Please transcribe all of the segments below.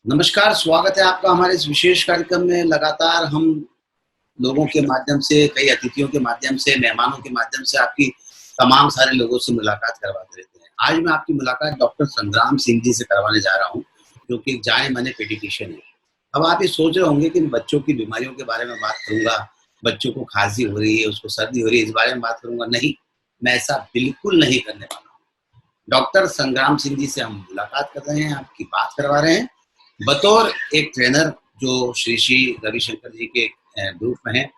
नमस्कार, स्वागत है आपका हमारे इस विशेष कार्यक्रम में। लगातार हम लोगों के माध्यम से, कई अतिथियों के माध्यम से, मेहमानों के माध्यम से आपकी तमाम सारे लोगों से मुलाकात करवाते रहते हैं। आज मैं आपकी मुलाकात डॉक्टर संग्राम सिंह जी से करवाने जा रहा हूँ, जो कि एक जाने-माने पीडियाट्रिशियन है। अब आप ये सोच रहे होंगे कि मैं बच्चों की बीमारियों के बारे में बात करूँगा, बच्चों को खाँसी हो रही है, उसको सर्दी हो रही है, इस बारे में बात करूँगा। नहीं, मैं ऐसा बिल्कुल नहीं करने वाला हूँ। डॉक्टर संग्राम सिंह जी से हम मुलाकात कर रहे हैं, आपकी बात करवा रहे हैं। बतौर एक ट्रेनर जो श्री श्री रविशंकर जी के ग्रुप में हैं,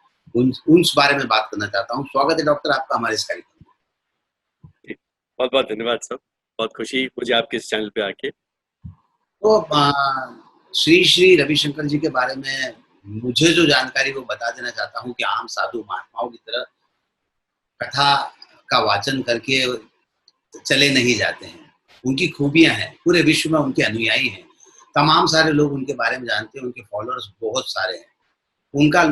उस बारे में बात करना चाहता हूँ। स्वागत है डॉक्टर आपका हमारे इस कार्यक्रम में। जी, बहुत-बहुत धन्यवाद सर। बहुत खुशी मुझे आपके इस चैनल पे आके। तो श्री श्री रविशंकर जी के बारे में मुझे जो जानकारी वो बता देना चाहता हूँ कि आम साधु महात्माओं की तरह कथा का वाचन करके चले नहीं जाते हैं। उनकी खूबियाँ हैं, पूरे विश्व में उनके अनुयायी हैं। तमाम सारे लोग उनके बारे में जानते हैं, उनके फॉलोअर्स बहुत सारे हैं। उनका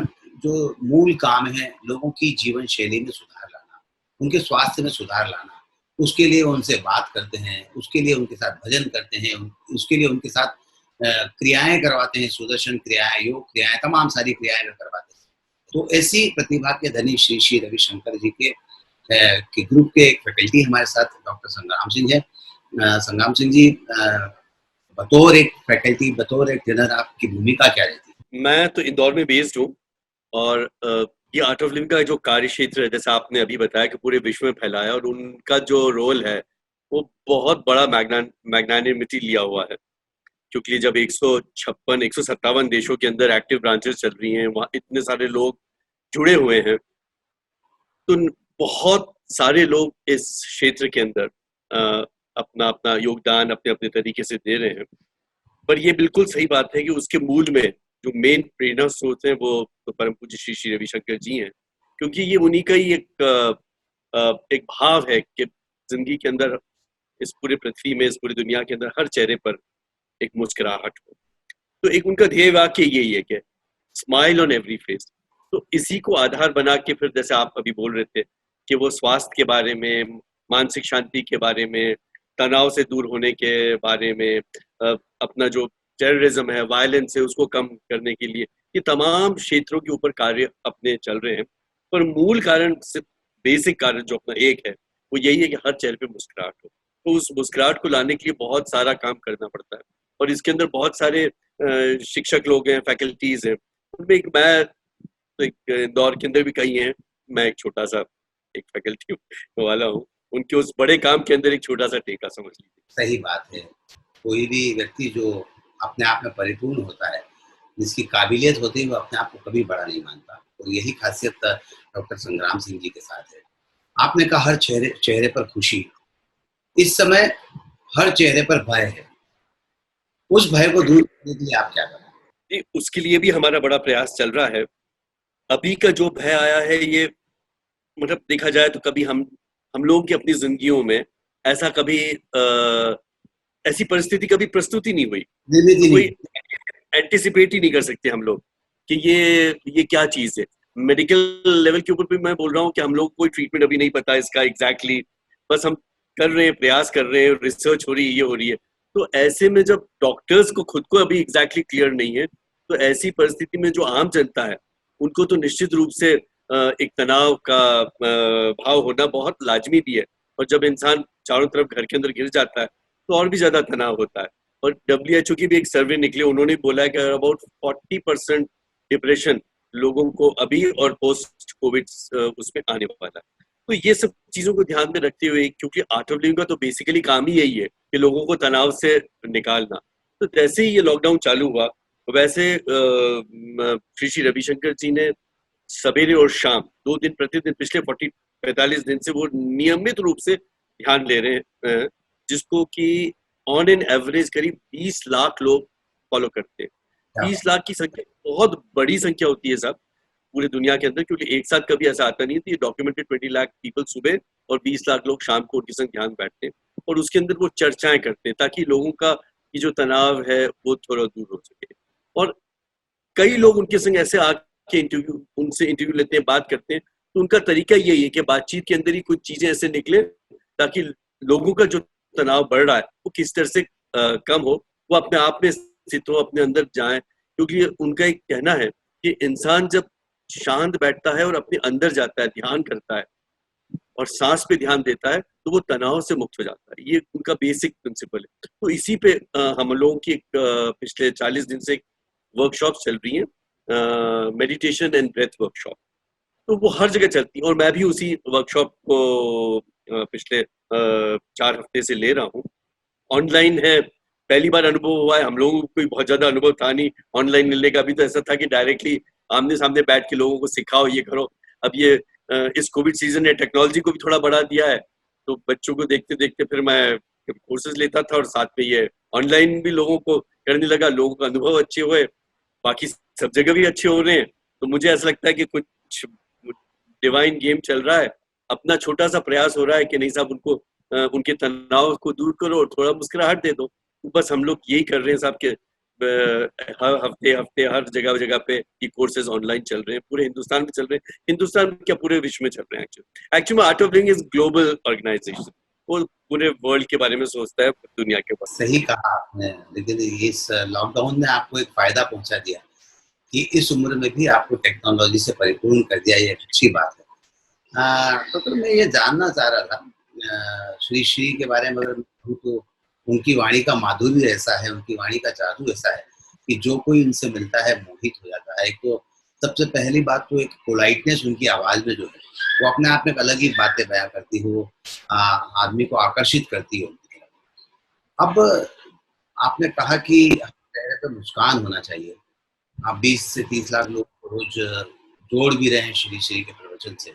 जो मूल काम है, लोगों की जीवन शैली में सुधार लाना, उनके स्वास्थ्य में सुधार लाना। उसके लिए उनसे बात करते हैं, उसके लिए उनके साथ भजन करते हैं, उसके लिए उनके साथ क्रियाएँ करवाते हैं, सुदर्शन क्रियाएँ, योग क्रियाएँ, तमाम सारी क्रियाएँ वो करवाते हैं। तो ऐसी प्रतिभा के धनी श्री श्री रविशंकर जी के ग्रुप के एक फैकल्टी हमारे साथ डॉक्टर संग्राम सिंह है। संग्राम सिंह जी, बतौर एक फैकल्टी, बतौर एक ट्रेनर आपकी भूमिका क्या रहती है? मैं तो इंदौर में बेस्ड हूँ और ये आर्ट ऑफ लिविंग का जो कार्य क्षेत्र है, जैसा आपने अभी बताया कि पूरे विश्व में फैला है और उनका जो रोल है, वो बहुत बड़ा मैग्नानिमिटी लिया हुआ है। क्योंकि जब 156 157 देशों के अंदर एक्टिव ब्रांचेस चल रही हैं, वहाँ इतने सारे लोग जुड़े हुए हैं, तो बहुत सारे लोग इस क्षेत्र के अंदर अपना-अपना योगदान अपने-अपने तरीके से दे रहे हैं। पर ये बिल्कुल सही बात है कि उसके मूल में जो मेन प्रेरणा स्रोत है वो तो परम पूज्य श्री श्री रविशंकर जी हैं, क्योंकि ये उन्हीं का ही एक भाव है कि जिंदगी के अंदर, इस पूरे पृथ्वी में, इस पूरी दुनिया के अंदर हर चेहरे पर एक मुस्कुराहट हो। तो एक उनका ध्येय वाक्य यही है कि स्माइल ऑन एवरी फेस। तो इसी को आधार बना के फिर जैसे आप अभी बोल रहे थे कि वो स्वास्थ्य के बारे में, मानसिक शांति के बारे में, तनाव से दूर होने के बारे में, अपना जो टेररिज्म है, वायलेंस है, उसको कम करने के लिए ये तमाम क्षेत्रों के ऊपर कार्य अपने चल रहे हैं। पर मूल कारण, सिर्फ बेसिक कारण जो अपना एक है, वो यही है कि हर चेहरे पे मुस्कुराहट हो। तो उस मुस्कुराहट को लाने के लिए बहुत सारा काम करना पड़ता है और इसके अंदर बहुत सारे शिक्षक लोग हैं, फैकल्टीज हैं। उनमें एक मैं तो एक इंदौर के अंदर भी कई हैं, मैं एक छोटा सा एक फैकल्टी वाला हूँ। उनके उस बड़े काम के अंदर एक छोटा सा टेका समझ लीजिए। सही बात है। कोई भी व्यक्ति जो अपने आप में परिपूर्ण होता है, जिसकी काबिलियत होती है, वो अपने आप को कभी बड़ा नहीं मानता और यही ख़ासियत डॉक्टर संग्राम सिंह जी के साथ है। आपने कहा हर चेहरे चेहरे पर खुशी, इस समय हर चेहरे पर भय है। उस भय को दूर करने के लिए आप क्या कर रहे हैं? जी, उसके लिए भी हमारा बड़ा प्रयास चल रहा है। अभी का जो भय आया है, ये मतलब देखा जाए तो कभी हम लोगों की अपनी जिंदगियों में ऐसा कभी ऐसी परिस्थिति कभी प्रस्तुत ही नहीं हुई। तो निर्मित कोई नहीं। एंटिसिपेट ही नहीं कर सकते हम लोग कि ये क्या चीज है। मेडिकल लेवल के ऊपर भी मैं बोल रहा हूँ कि हम लोग कोई ट्रीटमेंट अभी नहीं पता इसका एग्जैक्टली, बस हम कर रहे हैं, प्रयास कर रहे हैं, रिसर्च हो रही है, ये हो रही है। तो ऐसे में जब डॉक्टर्स को खुद को अभी एग्जैक्टली क्लियर नहीं है, तो ऐसी परिस्थिति में जो आम जनता है उनको तो निश्चित रूप से एक तनाव का भाव होना बहुत लाजमी भी है। और जब इंसान चारों तरफ घर के अंदर घिर जाता है तो और भी ज्यादा तनाव होता है। और WHO की भी एक सर्वे निकली, उन्होंने बोला है कि अबाउट 40% डिप्रेशन लोगों को अभी और पोस्ट कोविड उसमें आने वाला है। तो ये सब चीजों को ध्यान में रखते हुए, क्योंकि आर्ट ऑफ लिविंग का तो बेसिकली काम ही यही है कि लोगों को तनाव से निकालना। तो जैसे ही ये लॉकडाउन चालू हुआ, वैसे श्री श्री रविशंकर जी ने सवेरे और शाम 2 दिन प्रतिदिन पिछले 45 दिन से वो नियमित रूप से ध्यान ले रहे हैं, जिसको कि ऑन एन एवरेज करीब 20 लाख लोग फॉलो करते हैं। क्या 20 लाख की संख्या बहुत बड़ी संख्या होती है साहब पूरी दुनिया के अंदर, क्योंकि एक साथ कभी ऐसा आता नहीं है। तो ये डॉक्यूमेंटेड 20 लाख पीपल सुबह और 20 लाख लोग शाम को उनके संग ध्यान बैठते हैं और उसके अंदर वो चर्चाएं करते हैं ताकि लोगों का ये जो तनाव है वो थोड़ा दूर हो सके। और कई लोग उनके संग ऐसे आके उनसे इंटरव्यू लेते हैं, बात करते हैं। तो उनका तरीका यही है कि बातचीत के अंदर ही कुछ चीजें ऐसे निकले ताकि लोगों का जो तनाव बढ़ रहा है वो किस तरह से कम हो। वो अपने आप में विकसित हो, अपने अंदर जाएं, क्योंकि उनका एक कहना है कि इंसान जब शांत बैठता है और अपने अंदर जाता है, ध्यान करता है और सांस पे ध्यान देता है, तो वो तनाव से मुक्त हो जाता है। ये उनका बेसिक प्रिंसिपल है। तो इसी पे हम लोगों की पिछले 40 दिन से वर्कशॉप चल रही है, मेडिटेशन एंड ब्रेथ वर्कशॉप। तो वो हर जगह चलती है और मैं भी उसी वर्कशॉप को पिछले 4 हफ्ते से ले रहा हूँ। ऑनलाइन है, पहली बार अनुभव हुआ है, हम लोगों को कोई बहुत ज्यादा अनुभव था नहीं ऑनलाइन मिलने का। अभी तो ऐसा था कि डायरेक्टली आमने सामने बैठ के लोगों को सिखाओ, ये करो। अब ये इस कोविड सीजन ने टेक्नोलॉजी को भी थोड़ा बढ़ा दिया है, तो बच्चों को देखते देखते फिर मैं कोर्सेज लेता था और साथ में ये ऑनलाइन भी लोगों को करने लगा। लोगों का अनुभव अच्छे हुए, बाकी सब जगह भी अच्छे हो रहे हैं। तो मुझे ऐसा लगता है कि कुछ डिवाइन गेम चल रहा है। अपना छोटा सा प्रयास हो रहा है कि नहीं साहब, उनको उनके तनाव को दूर करो और थोड़ा मुस्कुराहट दे दो। बस हम लोग यही कर रहे हैं साहब के हर हफ्ते हफ्ते हर जगह जगह पे ये कोर्सेज ऑनलाइन चल रहे हैं। पूरे हिंदुस्तान में चल रहे हैं, हिंदुस्तान में क्या पूरे विश्व में चल रहे हैं। Actually art of living is global organisation, वो पूरे वर्ल्ड के बारे में सोचता है, दुनिया के बारे में। सही कहा आपने, लेकिन इस लॉकडाउन ने आपको एक फायदा पहुंचा दिया कि इस उम्र में भी आपको टेक्नोलॉजी से परिपूर्ण कर दिया, ये अच्छी बात है। डॉक्टर, मैं ये जानना चाह रहा था, श्री श्री के बारे में अगर मैं कहूं तो उनकी वाणी का माधुर्य ऐसा है, उनकी वाणी का जादू ऐसा है कि जो कोई उनसे मिलता है मोहित हो जाता है। एक तो सबसे पहली बात तो एक पोलाइटनेस उनकी आवाज में जो है, वो अपने आप में एक अलग ही बातें बयां करती हो, आदमी को आकर्षित करती हो उनकी तरफ। अब आपने कहा कि चेहरे पे मुस्कान होना चाहिए। आप 20 से 30 लाख लोग को रोज जोड़ भी रहे हैं श्री श्री के प्रवचन से।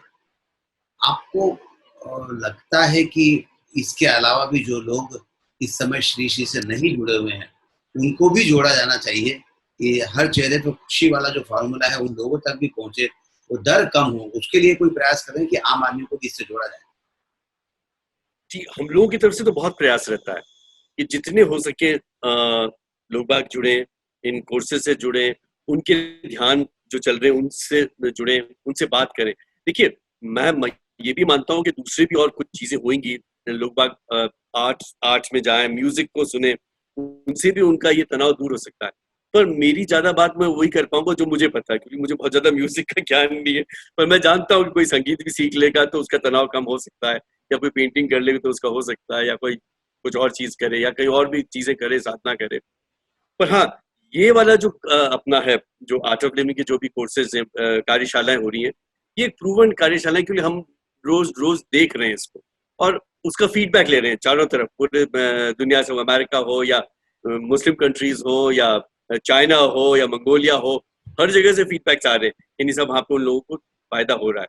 आपको लगता है कि इसके अलावा भी जो लोग इस समय श्री श्री से नहीं जुड़े हुए हैं, उनको भी जोड़ा जाना चाहिए कि हर चेहरे पे खुशी वाला जो फॉर्मूला है उन लोगों तक भी पहुंचे, वो डर कम हो, उसके लिए कोई प्रयास करें कि आम आदमी को भी इससे जोड़ा जाए। जी, हम लोगों की तरफ से तो बहुत प्रयास रहता है कि जितने हो सके लोग बाग जुड़े, इन कोर्सेज से जुड़े, उनके ध्यान जो चल रहे हैं उनसे जुड़े, उनसे बात करें। देखिए, मैं ये भी मानता हूँ कि दूसरी भी और कुछ चीजें होंगी। लोग बाग आर्ट में जाएं, म्यूजिक को सुने, उनसे भी उनका ये तनाव दूर हो सकता है। पर मेरी ज्यादा बात मैं वही कर पाऊंगा जो मुझे पता है, क्योंकि मुझे बहुत ज्यादा म्यूजिक का ज्ञान नहीं है। पर मैं जानता हूँ कि कोई संगीत भी सीख लेगा तो उसका तनाव कम हो सकता है, या कोई पेंटिंग कर लेगा तो उसका हो सकता है, या कोई कुछ और चीज करे, या कई और भी चीजें करे, साधना करे। पर हाँ, ये वाला जो अपना है, जो आर्ट ऑफ लिविंग के जो भी कोर्सेज हैं, कार्यशालाएं हो रही हैं, ये प्रूवन कार्यशालाएं, क्योंकि हम रोज रोज देख रहे हैं इसको और उसका फीडबैक ले रहे हैं चारों तरफ, पूरे दुनिया से, अमेरिका हो या मुस्लिम कंट्रीज हो या चाइना हो या मंगोलिया हो, हर जगह से फीडबैक्स आ रहे हैं। इन सब वहाँ पे उन लोगों को फायदा हो रहा है।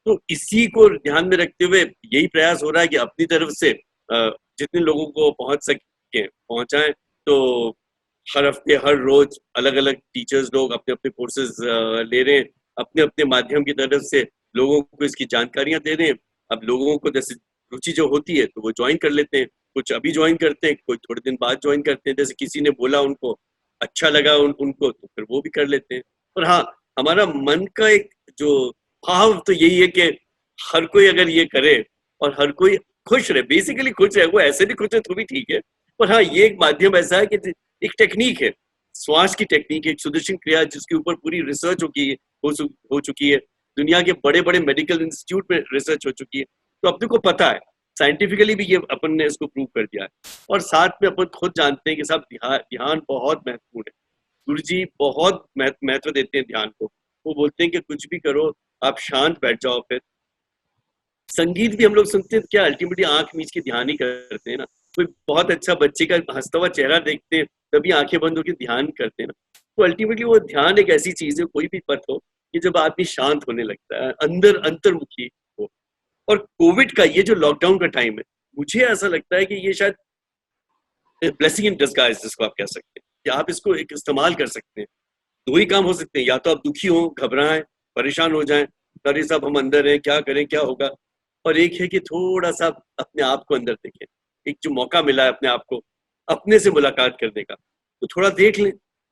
तो इसी को ध्यान में रखते हुए यही प्रयास हो रहा है कि अपनी तरफ से जितने लोगों को पहुंच सके पहुंचाएं। तो हर हफ्ते हर रोज अलग अलग टीचर्स लोग अपने अपने कोर्सेज ले रहे हैं, अपने अपने माध्यम की तरफ से लोगों को इसकी जानकारियां दे रहे हैं। अब लोगों को जैसे रुचि जो होती है तो वो ज्वाइन कर लेते हैं, कुछ अभी ज्वाइन करते हैं, कोई थोड़े दिन बाद ज्वाइन करते हैं। जैसे किसी ने बोला उनको अच्छा लगा उनको, तो फिर वो भी कर लेते हैं। और हाँ, हमारा मन का एक जो भाव तो यही है कि हर कोई अगर ये करे और हर कोई खुश रहे, बेसिकली खुश है, वो ऐसे भी खुश है तो भी ठीक है। पर हाँ, ये एक माध्यम ऐसा है कि एक टेक्निक है, श्वास की टेक्निक है, एक सुदर्शन क्रिया, जिसके ऊपर पूरी रिसर्च हो चुकी है। दुनिया के बड़े बड़े मेडिकल इंस्टीट्यूट में रिसर्च हो चुकी है। तो अपने को पता है, साइंटिफिकली भी ये अपन ने इसको प्रूव कर दिया है। और साथ में अपन खुद जानते हैं कि साहब ध्यान बहुत महत्वपूर्ण है। गुरु जी बहुत महत्व देते हैं ध्यान को। वो बोलते हैं कि कुछ भी करो, आप शांत बैठ जाओ। फिर संगीत भी हम लोग सुनते हैं, क्या अल्टीमेटली आंख मीच के ध्यान ही करते हैं ना। कोई बहुत अच्छा बच्चे का हंसता हुआ चेहरा देखते हैं, तभी आंखें बंद होकर ध्यान करते हैं ना। तो अल्टीमेटली वो ध्यान एक ऐसी चीज है, कोई भी पथ हो, कि जब आदमी शांत होने लगता है, अंदर अंतर्मुखी हो। और कोविड का ये जो लॉकडाउन का टाइम है, मुझे ऐसा लगता है कि ये शायद ब्लेसिंग इन डिस्गाइज जिसको आप कह सकते हैं, कि आप इसको एक इस्तेमाल कर सकते हैं। दो ही काम हो सकते हैं, या तो आप दुखी हो, घबराएं, परेशान हो जाएं, अरे साहब हम अंदर हैं, क्या करें, क्या होगा। और एक है कि थोड़ा सा अपने आप को अंदर देखें। एक जो मौका मिला है अपने आप को अपने से मुलाकात करने का, तो थोड़ा देख लें।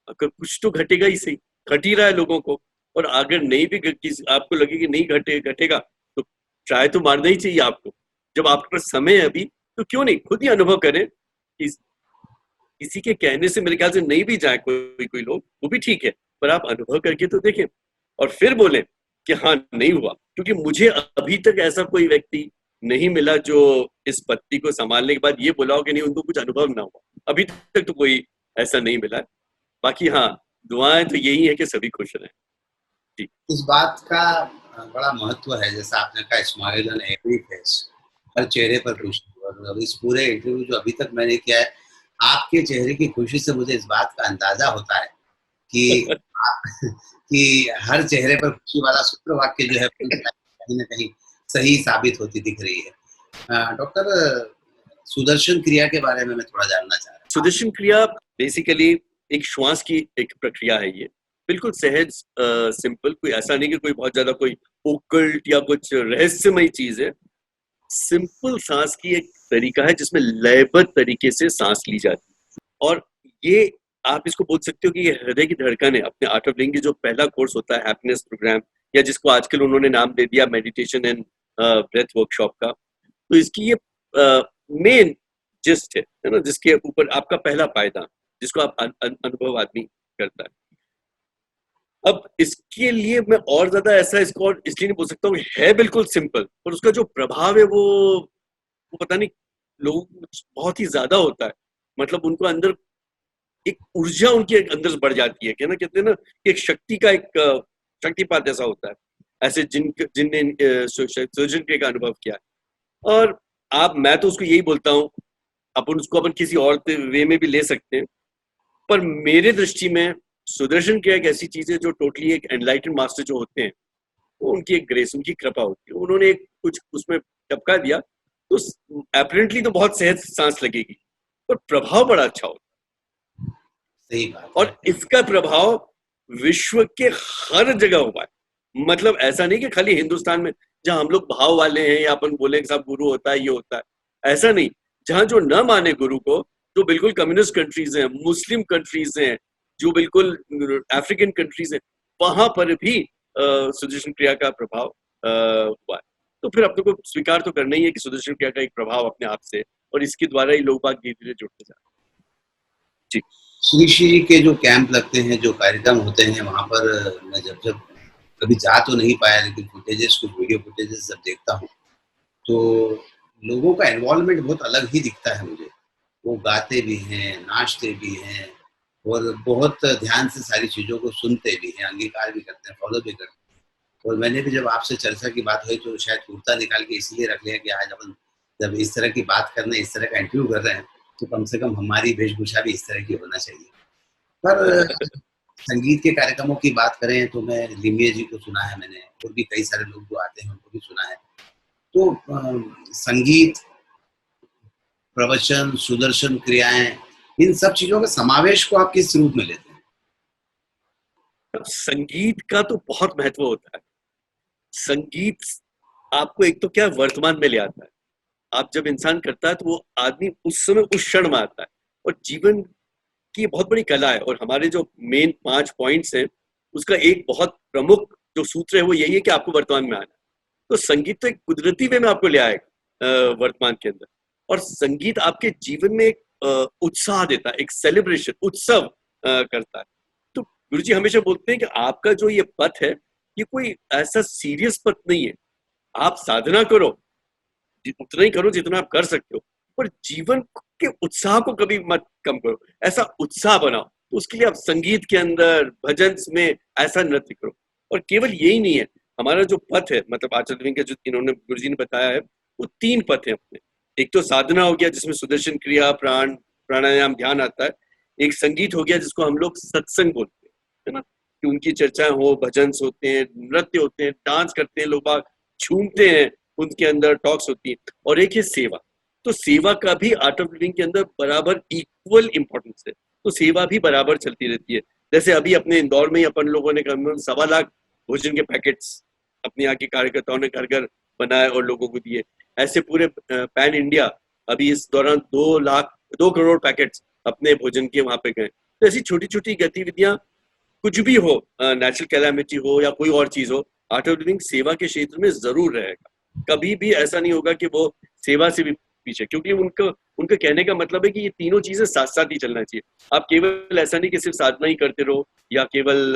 अगर कुछ तो घटेगा ही सही, घट ही रहा है लोगों को। और अगर नहीं भी आपको लगे कि नहीं घटेगा, तो ट्राई तो मारना ही चाहिए आपको। जब आपके पास समय है अभी, तो क्यों नहीं खुद ही अनुभव करें कि किसी के कहने से मेरे ख्याल से नहीं भी जाए कोई कोई लोग, वो भी ठीक है, पर आप अनुभव करके तो देखें और फिर बोलें कि हाँ नहीं हुआ। क्योंकि मुझे अभी तक ऐसा कोई व्यक्ति नहीं मिला जो इस पत्ती को संभालने के बाद ये बोला हो कि नहीं उनको कुछ अनुभव ना हुआ। अभी तक तो कोई ऐसा नहीं मिला है। बाकी हाँ, दुआएं तो यही है कि सभी खुश रहें। जी। इस बात का बड़ा महत्व है, जैसा आपने कहा स्माइल ऑन एवरी फेस, हर चेहरे पर खुशी। और इस पूरे इंटरव्यू जो अभी तक मैंने किया है, आपके चेहरे की खुशी से मुझे इस बात का अंदाजा होता है कि कि हर चेहरे पर खुशी वाला सूत्र वाक्य जो है कहीं न कहीं सही साबित होती दिख रही है। डॉक्टर, सुदर्शन क्रिया के बारे में मैं थोड़ा जानना चाह रहा हूँ। सुदर्शन क्रिया बेसिकली एक श्वास की एक प्रक्रिया है। ये बिल्कुल सहज सिंपल, कोई ऐसा नहीं कि कोई बहुत ज्यादा कोई ओकल्ट या कुछ रहस्यमय चीज है। सिंपल सांस की एक तरीका है जिसमें लयबद्ध तरीके से सांस ली जाती है। और ये आप इसको बोल सकते हो कि ये हृदय की धड़कन है। अपने आर्ट ऑफ लिविंग जो पहला कोर्स होता है हैप्पीनेस प्रोग्राम, या जिसको आजकल उन्होंने नाम दे दिया मेडिटेशन एंड ब्रेथ वर्कशॉप का, तो इसकी ये मेन जिस्ट है ना, जिसके ऊपर आपका पहला पायदान, जिसको आप अनुभव आदमी करता है। अब इसके लिए मैं और ज्यादा ऐसा इसको और इसलिए नहीं बोल सकता हूँ, है बिल्कुल सिंपल, पर उसका जो प्रभाव है वो पता नहीं लोगों को बहुत ही ज्यादा होता है। मतलब उनको अंदर एक ऊर्जा उनके अंदर बढ़ जाती है, क्या ना कहते हैं ना कि एक शक्ति का एक शक्तिपात ऐसा होता है, ऐसे जिनने सर्जन क्रिया का अनुभव किया है। और मैं तो उसको यही बोलता हूँ, अपन किसी और वे में भी ले सकते हैं, पर मेरे दृष्टि में सुदर्शन क्रिया एक ऐसी चीज है जो टोटली एक एनलाइटेंड मास्टर जो होते हैं, वो उनकी एक ग्रेस, उनकी कृपा होती है। उन्होंने एक कुछ उसमें टपका दिया तो एपरेंटली तो बहुत सहज सांस लगेगी, पर प्रभाव बड़ा अच्छा होता है। सही बात है। और इसका प्रभाव विश्व के हर जगह हुआ है। मतलब ऐसा नहीं कि खाली हिंदुस्तान में जहां हम लोग भाव वाले हैं या अपन बोले कि साहब गुरु होता है ये होता है, ऐसा नहीं। जहां जो न माने गुरु को, जो बिल्कुल कम्युनिस्ट कंट्रीज हैं, मुस्लिम कंट्रीज हैं, जो बिल्कुल अफ्रीकन कंट्रीज हैं, वहां पर भी सुदर्शन क्रिया का प्रभाव हुआ है। तो फिर अपने को स्वीकार तो करना ही है कि सुदर्शन क्रिया का एक प्रभाव अपने आप से, और इसके द्वारा ही लोग बाग धीरे धीरे जुड़ते जाते हैं। जी। श्री श्री के जो कैंप लगते हैं, जो कार्यक्रम होते हैं, वहाँ पर मैं जब कभी जा तो नहीं पाया, लेकिन फुटेजेस, कुछ वीडियो फुटेजेस जब देखता हूँ तो लोगों का इन्वॉल्वमेंट बहुत अलग ही दिखता है मुझे। वो गाते भी हैं, नाचते भी हैं और बहुत ध्यान से सारी चीज़ों को सुनते भी हैं, अंगीकार भी करते हैं, फॉलो भी करते हैं। और मैंने भी जब आपसे चर्चा की बात हुई तो शायद कुर्ता निकाल के इसलिए रख लिया कि आज अपन जब इस तरह की बात करने, इस तरह का इंटरव्यू कर रहे हैं, तो कम से कम हमारी वेशभूषा भी इस तरह की होना चाहिए। पर संगीत के कार्यक्रमों की बात करें तो मैं लिम्बिया जी को सुना है मैंने, और भी कई सारे लोग जो आते हैं उनको भी सुना है। तो संगीत, प्रवचन, सुदर्शन क्रियाएं, इन सब चीजों के समावेश को आप किस रूप में लेते हैं? संगीत का तो बहुत महत्व होता है। संगीत आपको एक तो क्या वर्तमान में ले आता है। आप जब इंसान करता है तो वो आदमी उस समय उस क्षण में आता है, और जीवन की बहुत बड़ी कला है। और हमारे जो मेन 5 पॉइंट्स हैं, उसका एक बहुत प्रमुख जो सूत्र है वो यही है कि आपको वर्तमान में आना है। तो संगीत तो एक कुदरती वे में आपको ले आएगा वर्तमान के अंदर। और संगीत आपके जीवन में एक उत्साह देता है, एक सेलिब्रेशन, उत्सव करता है। तो गुरु जी हमेशा बोलते हैं कि आपका जो ये पथ है, ये कोई ऐसा सीरियस पथ नहीं है। आप साधना करो, उतना ही करो जितना आप कर सकते हो, पर जीवन के उत्साह को कभी मत कम करो। ऐसा उत्साह बनाओ, तो उसके लिए आप संगीत के अंदर, भजन में ऐसा नृत्य करो। और केवल यही नहीं है, हमारा जो पथ है, मतलब आचार्य का जो इन्होंने गुरुजी ने बताया है, वो 3 पथ है अपने। एक तो साधना हो गया जिसमें सुदर्शन क्रिया, प्राणायाम, ध्यान आता है। एक संगीत हो गया जिसको हम लोग सत्संग बोलते हैं, है ना, कि उनकी चर्चाएं हो, भजन होते हैं, नृत्य होते हैं, डांस करते हैं, लोग बाग झूमते हैं, उनके अंदर टॉक्स होती है। और एक है सेवा। तो सेवा का भी आर्ट ऑफ लिविंग के अंदर बराबर इक्वल इंपॉर्टेंस है। तो सेवा भी बराबर चलती रहती है। जैसे अभी अपने इंदौर में ही अपन लोगों ने 1.25 लाख भोजन के पैकेट्स अपने यहाँ के कार्यकर्ताओं ने घर घर बनाए और लोगों को दिए। ऐसे पूरे पैन इंडिया अभी इस दौरान 2 करोड़ पैकेट्स अपने भोजन के वहां पे गए। तो ऐसी छोटी छोटी गतिविधियां, कुछ भी हो, नेचुरल कैलामिटी हो या कोई और चीज हो, आर्ट ऑफ लिविंग सेवा के क्षेत्र में जरूर रहेगा। कभी भी ऐसा नहीं होगा कि वो सेवा से भी पीछे, क्योंकि उनका उनका कहने का मतलब है कि ये तीनों चीजें साथ साथ ही चलना चाहिए। आप केवल ऐसा नहीं कि सिर्फ साधना ही करते रहो, या केवल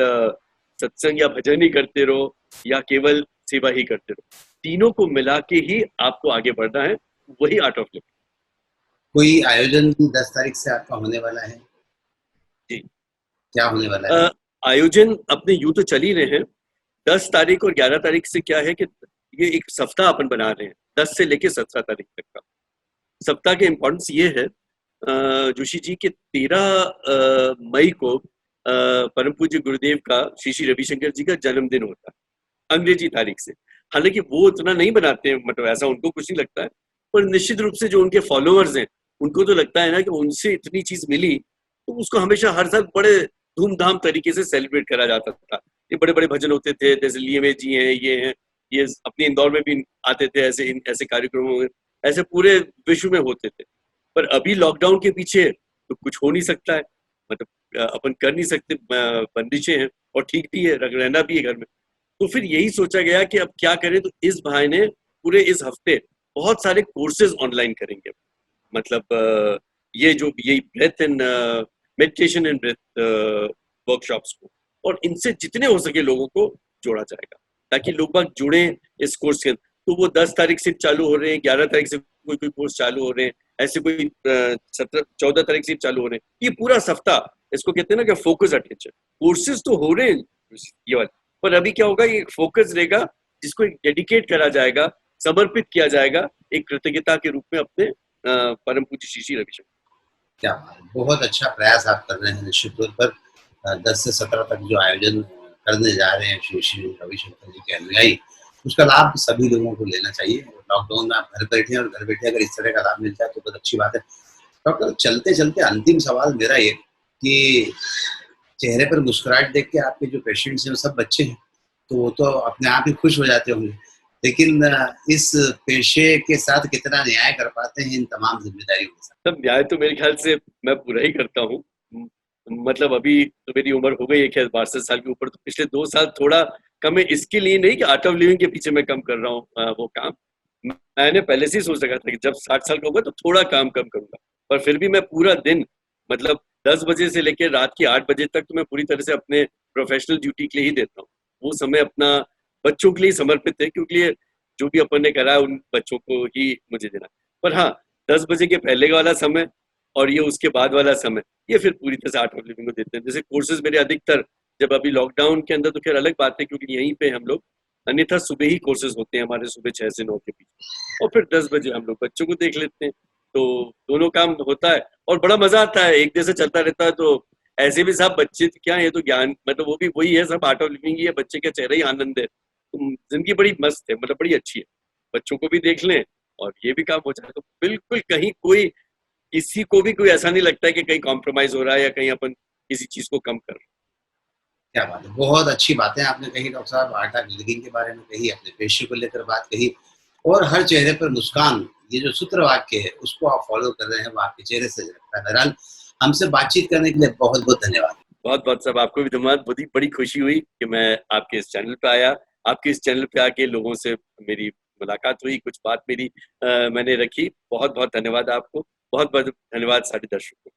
सत्संग या भजन ही करते रहो, या केवल सेवा ही करते रहो। तीनों को मिला के ही आपको आगे बढ़ना है, वही आर्ट ऑफ लिविंग। कोई आयोजन भी 10 तारीख से आपका होने वाला है? जी। क्या होने वाला है? आयोजन अपने यूं तो चल ही रहे हैं। 10 तारीख और 11 तारीख से क्या है कि ये एक सप्ताह अपन बना रहे हैं, 10 से लेके 17 तारीख तक का। सप्ताह के इम्पोर्टेंस ये है जोशी जी के 13 मई को परम पूज्य गुरुदेव का, श्री श्री रविशंकर जी का जन्मदिन होता है अंग्रेजी तारीख से। हालांकि वो उतना नहीं बनाते हैं, मतलब ऐसा उनको कुछ नहीं लगता है, पर निश्चित रूप से जो उनके फॉलोअर्स हैं उनको तो लगता है ना कि उनसे इतनी चीज मिली, तो उसको हमेशा हर साल बड़े धूमधाम तरीके से सेलिब्रेट करा जाता था। ये बड़े बड़े भजन होते थे, जैसे लिए जी हैं, ये अपने इंदौर में भी आते थे, ऐसे कार्यक्रमों में, ऐसे पूरे विश्व में होते थे। पर अभी लॉकडाउन के पीछे तो कुछ हो नहीं सकता है, मतलब अपन कर नहीं सकते, बंदिशें हैं, और ठीक भी है, रहना भी है घर में। तो फिर यही सोचा गया कि अब क्या करें, तो इस बहाने पूरे इस हफ्ते बहुत सारे कोर्सेज ऑनलाइन करेंगे। मतलब ये breath and meditation and breath workshops को, और इनसे जितने हो सके लोगों को जोड़ा जाएगा, ताकि लोग बाग जुड़े इस कोर्स के। तो वो 10 तारीख से चालू हो रहे हैं, 11 तारीख से कोई कोई कोर्स चालू हो रहे हैं, ऐसे कोई 14 तारीख से चालू हो रहे हैं। ये पूरा सप्ताह, इसको कहते हैं ना कि फोकस अटेंशन। कोर्सेज तो हो रहे हैं ये वाले, पर अभी क्या होगा, ये फोकस रहेगा, जिसको एक डेडिकेट करा जाएगा, समर्पित किया जाएगा एक कृतज्ञता के रूप में अपने परम पूज्य श्री श्री रविशंकर। क्या बात है, बहुत अच्छा प्रयास आप कर रहे हैं। निश्चित तौर पर 10 से 17 तक जो आयोजन करने जा रहे हैं श्री श्री रविशंकर जी के अनुयायी, उसका लाभ सभी लोगों को लेना चाहिए। लॉकडाउन में आप घर बैठे, और घर बैठे अगर इस तरह का लाभ मिलता है तो बहुत अच्छी बात है। डॉक्टर, चलते चलते अंतिम सवाल मेरा ये कि चेहरे पर मुस्कुराहट देख के आपके जो पेशेंट्स हैं वो सब बच्चे हैं, तो वो तो अपने आप ही खुश हो जाते होंगे, लेकिन इस पेशे के साथ कितना न्याय कर पाते हैं इन तमाम जिम्मेदारियों के साथ? तब न्याय तो मेरे ख्याल से मैं पूरा ही करता हूँ। मतलब अभी तो मेरी उम्र हो गई है खैर 62 साल के ऊपर, तो पिछले 2 साल थोड़ा कम है, इसके लिए नहीं कि आर्ट ऑफ लिविंग के पीछे मैं कम कर रहा हूँ वो काम। मैंने पहले से ही सोच रखा था कि जब 60 साल का होगा तो थोड़ा काम कम करूंगा, पर फिर भी मैं पूरा दिन, मतलब 10 बजे से लेकर रात के 8 बजे तक तो मैं पूरी तरह से अपने प्रोफेशनल ड्यूटी के लिए ही देता हूँ। वो समय अपना बच्चों के लिए समर्पित है, क्योंकि जो भी अपन ने करा है उन बच्चों को ही मुझे देना। पर हाँ, 10 बजे के पहले वाला समय और ये उसके बाद वाला समय, ये फिर पूरी तरह से आर्ट ऑफ लिविंग को देते हैं। जैसे कोर्सेज मेरे अधिकतर, जब अभी लॉकडाउन के अंदर तो खैर अलग बात है, क्योंकि यहीं पे हम लोग, अन्यथा सुबह ही कोर्सेज होते हैं हमारे, सुबह 6 से 9 के बीच, और फिर 10 बजे हम लोग बच्चों को देख लेते हैं। तो दोनों काम होता है और बड़ा मजा आता है, एक जैसे चलता रहता है। तो ऐसे भी सब बच्चे क्या, ये तो ज्ञान, मतलब वो भी वही है, सब आर्ट ऑफ लिविंग ही है, बच्चे का चेहरा ही आनंद है। तो जिंदगी बड़ी मस्त है, मतलब बड़ी अच्छी है, बच्चों को भी देख लें और ये भी काम हो जाए, तो बिल्कुल कहीं कोई, किसी को भी कोई ऐसा नहीं लगता है कि कहीं कॉम्प्रोमाइज हो रहा है या कहीं अपन किसी चीज को कम कर रहे हैं। क्या बात है, बहुत अच्छी बातें आपने कही डॉक्टर साहब, आर्ट ऑफ लिविंग के बारे में कही, अपने पेशे को लेकर बात कही, और हर चेहरे पर मुस्कान, ये जो सूत्र वाक्य है उसको आप फॉलो कर रहे हैं, वो आपके चेहरे से झलकता है। बहरहाल, हमसे बातचीत करने के लिए बहुत बहुत धन्यवाद। बहुत बहुत सब आपको भी धन्यवाद। बड़ी खुशी हुई कि मैं आपके इस चैनल पे आया, आपके इस चैनल पे आके लोगों से मेरी मुलाकात हुई, कुछ बात मेरी मैंने रखी। बहुत बहुत धन्यवाद आपको, बहुत बहुत धन्यवाद सारे दर्शकों को।